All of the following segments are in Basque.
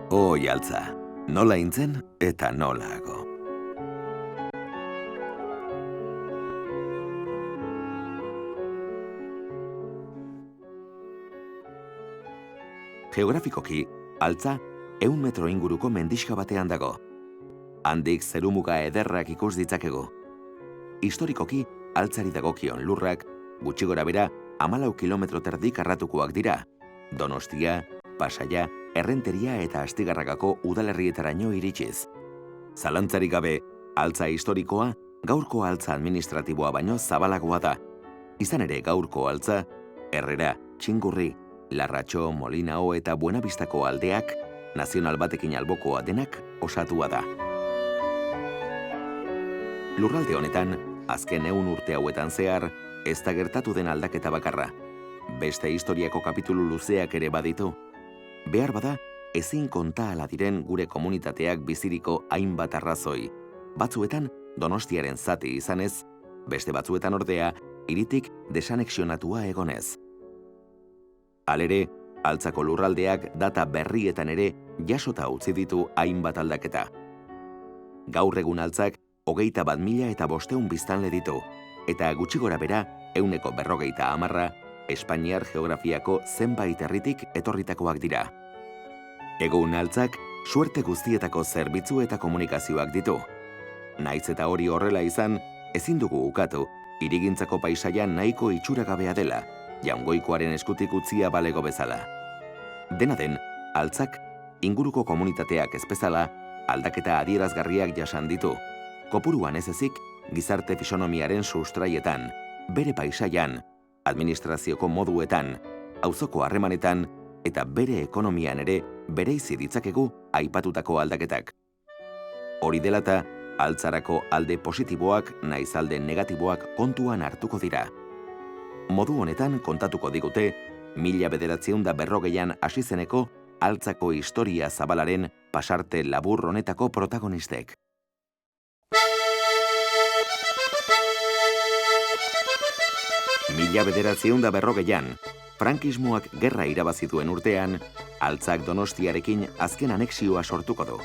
Oi altza, nola intzen eta nolago. Geografikoki, altza 100 metro inguruko mendixka batean dago. Handik zerumuga ederrak ikus ditzakegu. Historikoki, altzari dagokion lurrak, gutxi gorabehera 14 kilometro terdi karratukoak dira. Donostia, Pasaia, Errenteria eta Astigarragako udalerrietaraino iritsiz. Zalantzarik gabe, altza historikoa gaurko altza administratiboa baino zabalagoa da. Izan ere gaurko altza, Herrera, Txingurri, Larratxo, Molinao eta Buenabistako aldeak, nazional batekin albokoa denak osatua da. Lurralde honetan, azken 100 urte hauetan zehar, ez da gertatu den aldaketa bakarra. Beste historiako kapitulu luzeak ere baditu. Behar bada, ezin konta ala diren gure komunitateak biziriko hainbat arrazoi. Batzuetan, Donostiaren zati izanez, beste batzuetan ordea, hiritik desanexionatua egonez. Halere, altzako lurraldeak data berrietan ere jasota utzi ditu hainbat aldaketa. Gaur egun altzak 21.500 biztanle ditu, eta gutxi gorabehera 150 Espainiar geografiako zenbait herritik etorritakoak dira. Egun altzak suerte guztietako zerbitzu eta komunikazioak ditu. Naiz eta hori horrela izan, ezin dugu ukatu, hirigintzako paisaian nahiko itxuragabea dela, Jaungoikoaren eskutik utzia balego bezala. Dena den, altzak, inguruko komunitateak ez bezala, aldaketa adierazgarriak jasan ditu. Kopuruan ez ezik, gizarte fisonomiaren sustraietan, bere paisaian, administrazioko moduetan, auzoko harremanetan, eta bere ekonomian ere bereizi ditzakegu aipatutako aldaketak. Hori delata, altzarako alde positiboak naiz alde negatiboak kontuan hartuko dira. Modu honetan kontatuko digute, 1940an hasi zeneko altzako historia zabalaren pasarte labur honetako protagonistek. 1940an, frankismoak gerra irabazi duen urtean, altzak Donostiarekin azken anexioa sortuko du.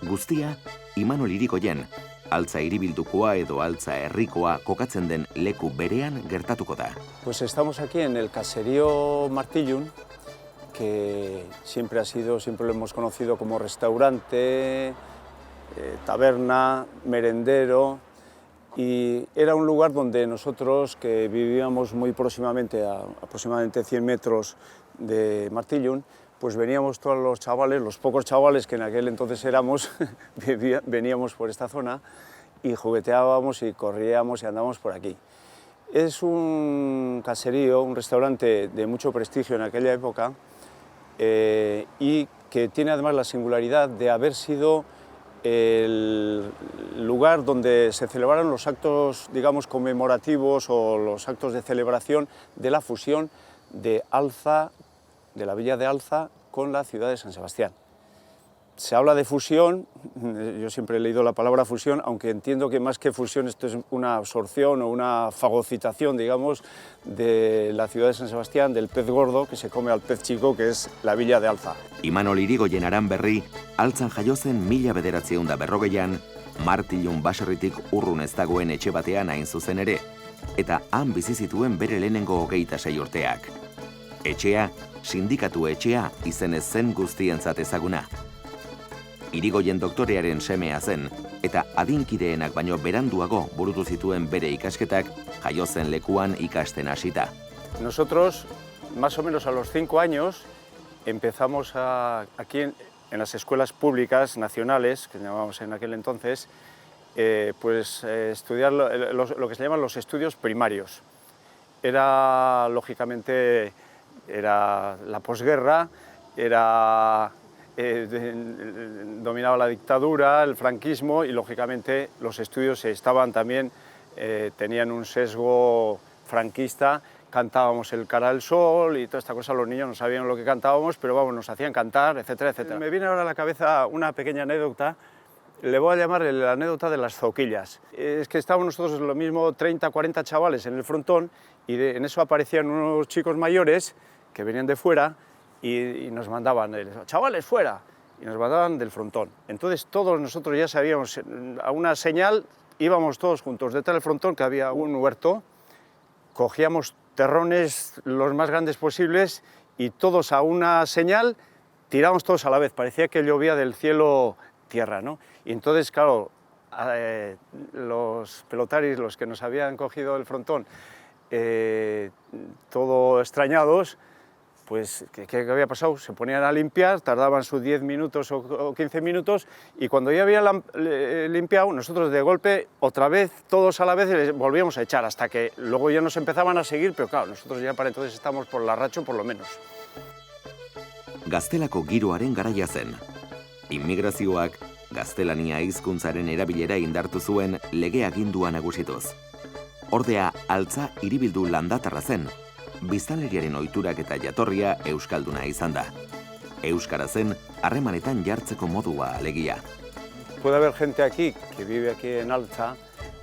Guztia, Imanol Irigoyen, altza hiribildukoa edo altza herrikoa kokatzen den leku berean gertatuko da. Pues estamos aquí en el caserío Martillun, que siempre lo hemos conocido como restaurante, taberna, merendero, y era un lugar donde nosotros, que vivíamos muy próximamente, a aproximadamente 100 metros de Martillun, pues veníamos todos los chavales, los pocos chavales que en aquel entonces éramos, veníamos por esta zona y jugueteábamos y corríamos y andábamos por aquí. Es un caserío, un restaurante de mucho prestigio en aquella época y que tiene además la singularidad de haber sido el lugar donde se celebraron los actos, digamos, conmemorativos o los actos de celebración de la fusión de Alza, de la villa de Alza, con la ciudad de San Sebastián. Se habla de fusión, yo siempre he leído la palabra fusión, aunque entiendo que más que fusión esto es una absorción o una fagocitación, digamos, de la ciudad de San Sebastián, del pez gordo que se come al pez chico, que es la villa de Alza. Imanol Irigoyen Aranberri, altzan jaio zen 1940an, Martillun baserritik urrun ez dagoen etxe batean hain zuzen ere, eta han bizi zituen bere lehenengo 26 urteak. Etxea, sindikatu etxea izenez zen guztientzat ezaguna. Irigoyen doktorearen semea zen, eta adinkideenak baino beranduago burutu zituen bere ikasketak jaio zen lekuan ikasten hasita. Nosotros, más o menos a los 5 años, empezamos aquí en las escuelas públicas nacionales, que llamábamos en aquel entonces, estudiar lo que se llaman los estudios primarios. Era, lógicamente, era la posguerra, dominaba la dictadura, el franquismo y, lógicamente, los estudios estaban también, tenían un sesgo franquista. Cantábamos el Cara al Sol y toda esta cosa, los niños no sabían lo que cantábamos, pero vamos, nos hacían cantar, etcétera, etcétera. Me viene ahora a la cabeza una pequeña anécdota, le voy a llamar la anécdota de las zoquillas. Es que estábamos nosotros lo mismo 30, 40 chavales en el frontón y en eso aparecían unos chicos mayores que venían de fuera y nos mandaban, chavales, fuera. y nos mandaban del frontón. Entonces todos nosotros ya sabíamos, a una señal íbamos todos juntos. Detrás del frontón, que había un huerto, cogíamos terrones los más grandes posibles y todos a una señal tirábamos todos a la vez. Parecía que llovía del cielo tierra, ¿no? Y entonces, claro, los pelotaris, los que nos habían cogido el frontón, todo extrañados, pues, ¿qué había pasado? Se ponían a limpiar, tardaban sus 10 minutos o 15 minutos, y cuando ya habían limpiado, nosotros de golpe, otra vez, todos a la vez, les volvíamos a echar, hasta que luego ya nos empezaban a seguir, pero claro, nosotros ya para entonces estamos por Larracho, por lo menos. Gaztelako giroaren garaia zen. Immigrazioak gaztelania hizkuntzaren erabilera indartu zuen lege agindua nagusituz. Ordea, altza hiribildu landatarra zen. Biztanleriaren ohiturak eta jatorria euskalduna izan da. Euskara zen harremanetan jartzeko modua alegia. Puede haber gente aquí que vive aquí en Altza,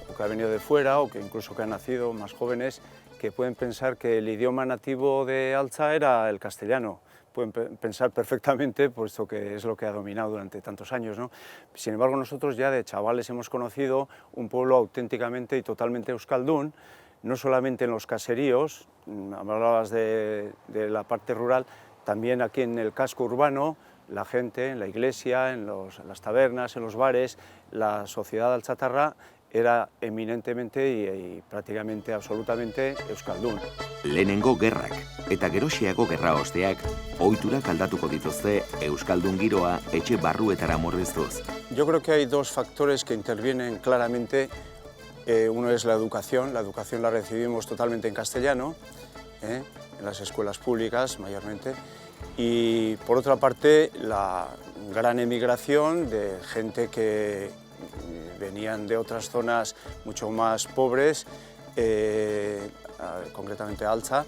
o que ha venido de fuera, o que incluso que han nacido más jóvenes, que pueden pensar que el idioma nativo de Altza era el castellano. Pueden pensar perfectamente, puesto que es lo que ha dominado durante tantos años, ¿no? Sin embargo, nosotros ya de chavales hemos conocido un pueblo auténticamente y totalmente euskaldún, no solamente en los caseríos, hablabas de la parte rural, también aquí en el casco urbano, la gente, en la iglesia, en las tabernas, en los bares, la sociedad alchatarra era eminentemente y prácticamente absolutamente euskaldun. Lehenengo gerrak eta geroxeago gerra osteak ohiturak aldatuko dituzte euskaldun giroa etxe barruetara murriztuz. Yo creo que hay dos factores que intervienen claramente. Uno es la educación la recibimos totalmente en castellano, en las escuelas públicas mayormente, y por otra parte la gran emigración de gente que venían de otras zonas mucho más pobres, concretamente Altza,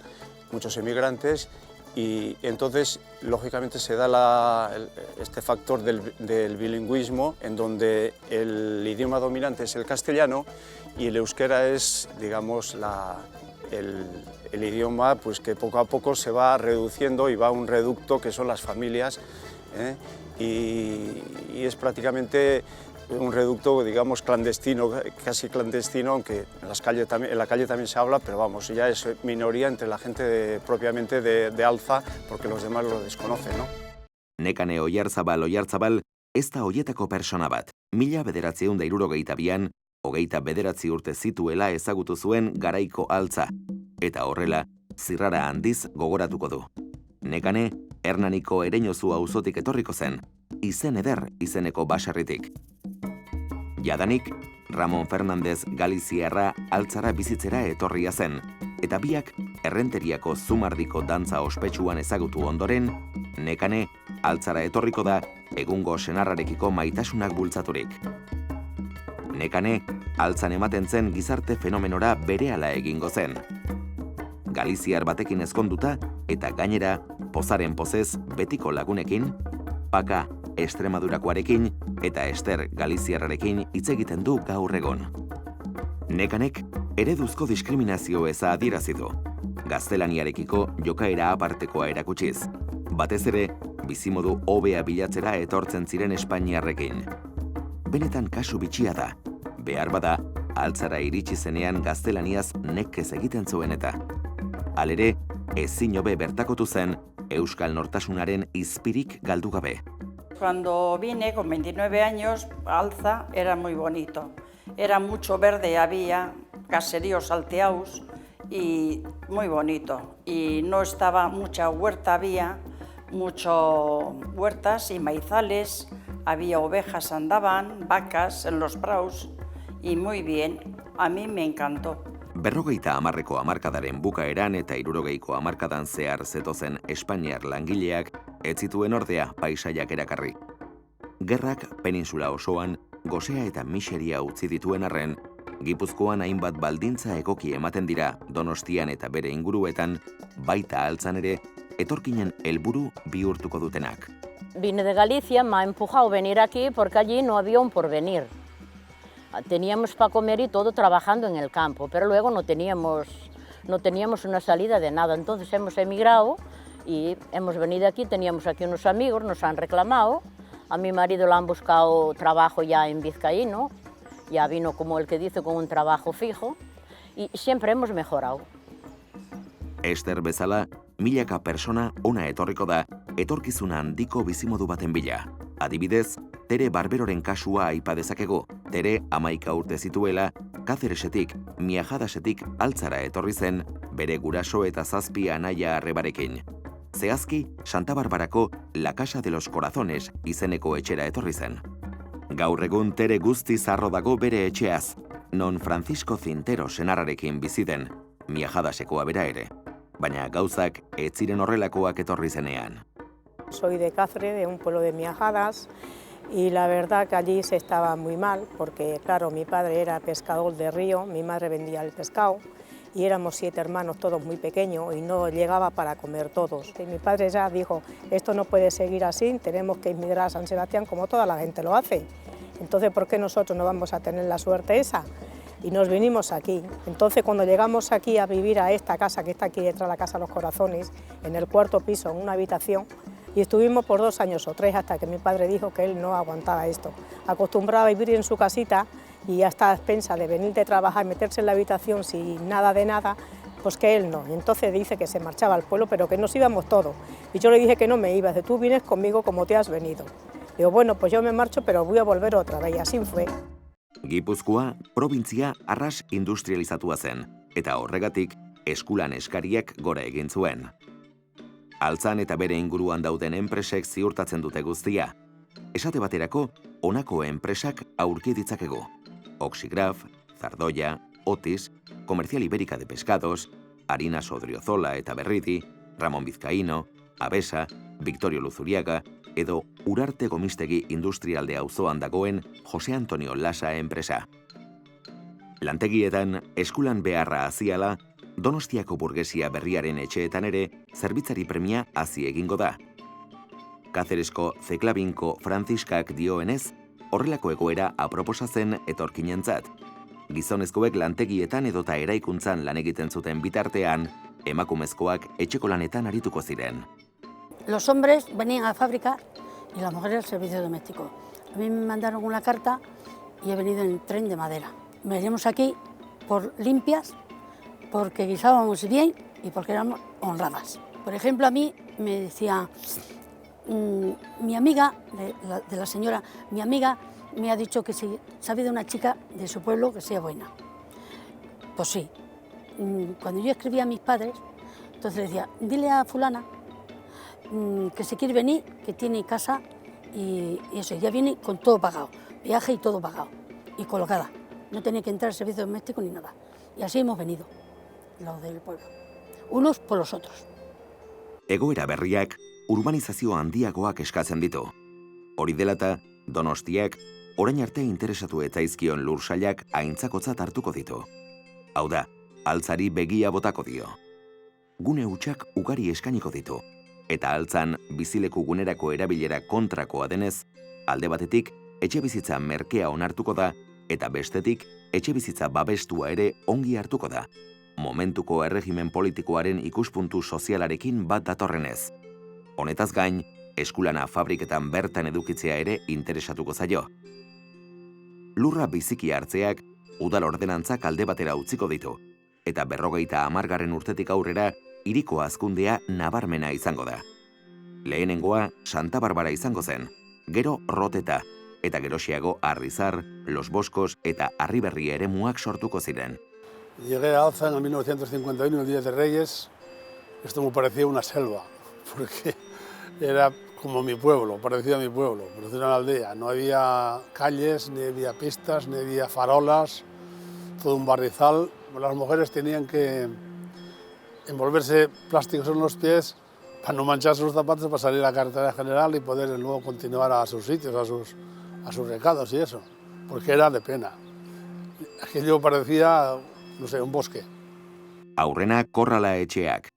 muchos emigrantes, y entonces lógicamente se da este factor del bilingüismo, en donde el idioma dominante es el castellano y el euskera es, digamos, el idioma pues, que poco a poco se va reduciendo y va a un reducto que son las familias, y es prácticamente un reducto, digamos, clandestino, casi clandestino, aunque en la calle también se habla, pero vamos, ya es minoría entre la gente propiamente de Altza, porque los demás lo desconocen, ¿no? Nekane Oyarzabal ez da hoietako persona bat. 1962an, 29 urte zituela ezagutu zuen garaiko Altza, eta horrela, zirrara handiz gogoratuko du. Nekane, Hernaniko Ereñozu auzotik etorriko zen, izen eder izeneko baserritik. Jadanik, Ramon Fernandez Galiziarra Altzara bizitzera etorria zen, eta biak Errenteriako Zumardiko dantza ospetsuan ezagutu ondoren, Nekane Altzara etorriko da egungo senarrarekiko maitasunak bultzaturik. Nekane Altzan ematen zen gizarte fenomenora berehala egingo zen. Galiziar batekin ezkonduta eta gainera pozaren pozez betiko lagunekin, Paka Extremadurakoarekin eta Ester Galiziarrarekin hitz egiten du gaur egon. Nekanek ereduzko diskriminazio eza adierazi du, gaztelaniarekiko jokaera apartekoa erakutsiz, batez ere bizimodu hobea bilatzera etortzen ziren Espainiarrekin. Benetan kasu bitxia da, behar bada, Altzara iritsi zenean gaztelaniaz nekez egiten zuen eta. Halere, ezin hobe bertakotu zen euskal nortasunaren izpirik galdu gabe. Cuando vine con 29 años, Altza era muy bonito. Era mucho verde, había caseríos salteados y muy bonito. Y no estaba mucha huerta, había mucho huertas y maizales, había ovejas, andaban, vacas en los praus y muy bien. A mí me encantó. 50ko hamarkadaren bukaeran eta 60ko hamarkadan zehar zetozen Espainiar langileak ez zituen ordea paisaiak erakarri. Gerrak peninsula osoan gosea eta miseria utzi dituen arren, Gipuzkoan hainbat baldintza egoki ematen dira Donostian eta bere inguruetan, baita Altzan ere, etorkinen helburu bihurtuko dutenak. Vine de Galicia, me ha empujado venir aquí porque allí no había un porvenir. Teníamos para comer y todo trabajando en el campo, pero luego no teníamos una salida de nada. Entonces hemos emigrado y hemos venido aquí, teníamos aquí unos amigos, nos han reclamado, A mi marido le han buscado trabajo ya en Vizcaíno, ya vino como el que dice con un trabajo fijo y siempre hemos mejorado. Ester bezala, milaka persona ona etorriko da etorkizuna handiko bizimodu baten bila. Adibidez, Tere Barberoren kasua aipa dezakegu. Tere 11 urte zituela, Cáceresetik, Miajadasetik altzara etorri zen, bere guraso eta 7 anaia arrebarekin. Zehazki, Santa Barbarako La Casa de los Corazones izeneko etxera etorri zen. Gaur egun Tere guzti zarro dago bere etxeaz, non Francisco Zintero senarrarekin bizi den, Miajadasekoa bera ere. Baina gauzak ez ziren horrelakoak etorri zenean. Soy de Cáceres, de un pueblo de Miajadas, y la verdad que allí se estaba muy mal, porque claro, mi padre era pescador de río, mi madre vendía el pescado, y éramos 7 hermanos, todos muy pequeños, y no llegaba para comer todos. Y mi padre ya dijo, esto no puede seguir así, tenemos que emigrar a San Sebastián como toda la gente lo hace. Entonces, ¿por qué nosotros no vamos a tener la suerte esa? Y nos vinimos aquí. Entonces, cuando llegamos aquí a vivir a esta casa, que está aquí detrás de la Casa de los Corazones, en el 4º piso, en una habitación, y estuvimos por 2 años o 3 hasta que mi padre dijo que él no aguantaba esto. Acostumbraba a vivir en su casita y hasta a expensas de venir de trabajar, meterse en la habitación sin nada de nada, pues que él no. Y entonces dice que se marchaba al pueblo, pero que nos íbamos todos. Y yo le dije que no me iba, dice, tú vienes conmigo como te has venido. Digo, bueno, pues yo me marcho, pero voy a volver otra vez, y así fue. Gipuzkoa, probintzia arras industrializatua zen, eta horregatik eskulan eskariak gora egin zuen. Altzan eta bere inguruan dauden enpresek ziurtatzen dute guztia. Esate baterako, honako enpresak aurki ditzakegu. Oxigraf, Zardoya, Otis, Comercial Ibérica de Pescados, Harinas Odriozola eta Berridi, Ramón Vizcaíno, Abesa, Victorio Luzuriaga, edo Urarte Gomistegi Industrialde auzoan dagoen Jose Antonio Lasa enpresa. Lantegietan eskulan beharra haziala, Donostiako burgesia berriaren etxeetan ere zerbitzari premia hazi egingo da. Cáceresko Zeklabinko Franziskak dioenez, horrelako egoera aproposa zen etorkinentzat. Gizonezkoek lantegietan edota eraikuntzan lan egiten zuten bitartean, emakumezkoak etxeko lanetan arituko ziren. Los hombres venían a la fábrica y las mujeres al servicio doméstico. A mí me mandaron una carta y he venido en tren de madera. Venimos aquí por limpias, porque guisábamos bien y porque éramos honradas. Por ejemplo, a mí me decía, mi amiga, de la señora, mi amiga me ha dicho que si sabe de una chica de su pueblo que sea buena. Pues sí. Cuando yo escribía a mis padres, entonces le decía, dile a fulana que se quiere venir, que tiene casa y eso, ya viene con todo pagado, viaje y todo pagado, y colocada. No tenía que entrar al servicio doméstico ni nada. Y así hemos venido, los del pueblo, unos por los otros. Egoera berriak urbanizazio handiagoak eskatzen ditu. Hori dela eta, Donostiak orain arte interesatu etzaizkion lursailak aintzakotzat hartuko ditu. Hau da, altzari begia botako dio. Gune hutsak ugari eskainiko ditu, eta altzan bizileku gunerako erabilera kontrakoa denez, alde batetik etxebizitza merkea onartuko da, eta bestetik etxebizitza babestua ere ongi hartuko da. Momentuko erregimen politikoaren ikuspuntu sozialarekin bat datorrenez. Honetaz gain, eskulana fabriketan bertan edukitzea ere interesatuko zaio. Lurra biziki hartzeak udal ordenantzak alde batera utziko ditu, eta 50 urtetik aurrera hiriko hazkundea nabarmena izango da. Lehenengoa Santa Barbara izango zen, gero Roteta, eta gerosiago Arrizar, Los Boscos eta Arriberri eremuak sortuko ziren. Llegué a Alza en 1951, el Día de Reyes. Esto me parecía una selva, porque era como mi pueblo, parecido a mi pueblo, parecía una aldea. No había calles, ni había pistas, ni había farolas, todo un barrizal. Las mujeres tenían que envolverse plásticos en los pies para no mancharse los zapatos, para salir a la carretera general y poder luego continuar a sus sitios, a sus recados y eso, porque era de pena. Aquello parecía, no sé, un bosque. Aurrena korrala etxeak.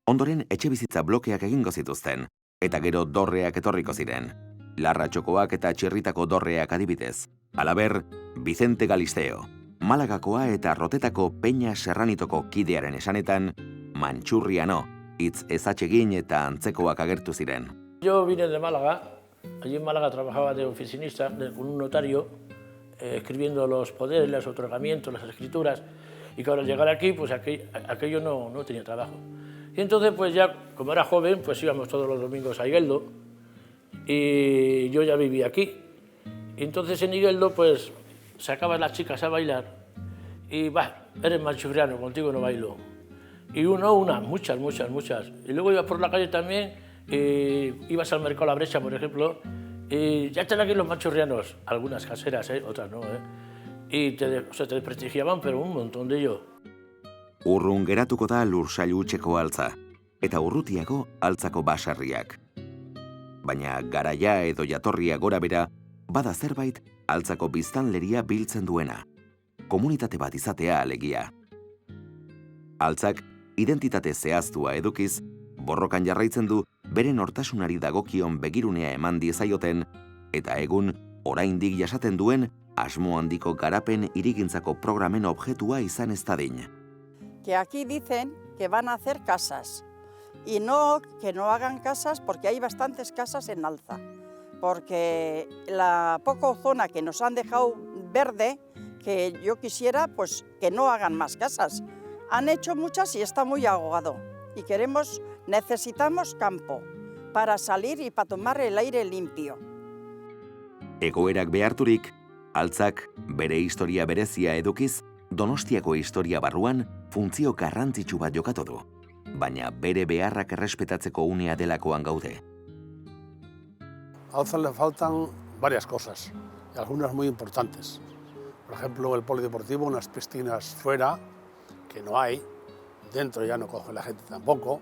Ondoren etxebizitza blokeak egingo zituzten, eta gero dorreak etorriko ziren. Larratxokoak eta Txirritako dorreak adibidez. Halaber, Vicente Galisteo, Malagakoa eta Rotetako Peña Serranitoko kidearen esanetan, Mantxurriano, hitz ezatsegin eta antzekoak agertu ziren. Yo vine de Málaga Allí en Málaga trabajaba de oficinista con un notario, escribiendo los poderes, los otorgamientos, las escrituras, y que al llegar aquí, pues aquello no tenía trabajo. Y entonces, pues ya, como era joven, pues íbamos todos los domingos a Igueldo, y yo ya vivía aquí. Y entonces en Igueldo, pues, sacaban las chicas a bailar, y va, eres manchurriano, contigo no bailo. Y muchas. Y luego ibas por la calle también, ibas al mercado La Brecha, por ejemplo, y ya están aquí los manchurrianos, algunas caseras, otras no, y te desprestigiaban, pero un montón de ellos. Urrun geratuko da lursailu hutseko altza, eta urrutiago altzako basarriak. Baina garaia edo jatorria gora bera, bada zerbait altzako biztanleria biltzen duena. Komunitate bat izatea alegia. Altzak identitate zehaztua edukiz, borrokan jarraitzen du bere nortasunari dagokion begirunea eman diezaioten, eta egun oraindik jasaten duen asmo handiko garapen hirigintzako programen objektua izan ez dadin. Que aquí dicen que van a hacer casas y no que no hagan casas porque hay bastantes casas en Alza, porque la poca zona que nos han dejado verde, que yo quisiera pues que no hagan más casas. Han hecho muchas y está muy ahogado y necesitamos campo para salir y para tomar el aire limpio. Egoerak beharturik, altzak bere historia berezia edukiz, Donostiako historia barruan funtzio garrantzitsu bat jokatu du, baina bere beharrak errespetatzeko unea delakoan gaude. A Alza le faltan varias cosas, y algunas muy importantes. Por ejemplo, el polideportivo, unas piscinas fuera, que no hay, dentro ya no coge la gente tampoco,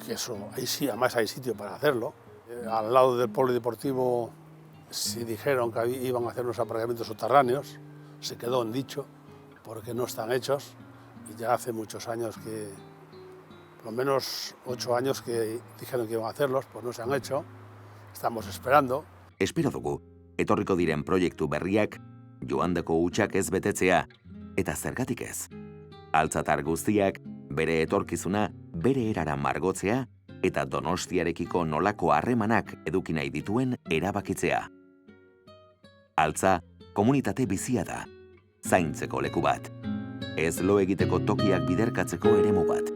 que eso, ahí sí, además hay sitio para hacerlo. Al lado del polideportivo sí dijeron que iban a hacer unos aparcamientos subterráneos, se quedó en dicho, porque no están hechos, y ya hace muchos años que, por lo menos 8 años que dijeron que iban a hacerlos, pues no se han hecho, estamos esperando. Espero dugu, etorriko diren proiektu berriak, joandako hutsak ez betetzea, eta zergatik ez. Altzatar guztiak, bere etorkizuna, bere erara margotzea, eta Donostiarekiko nolako harremanak eduki nahi dituen erabakitzea. Altza, komunitate bizia da, zaintzeko leku bat. Ez lo egiteko tokiak biderkatzeko eremu bat.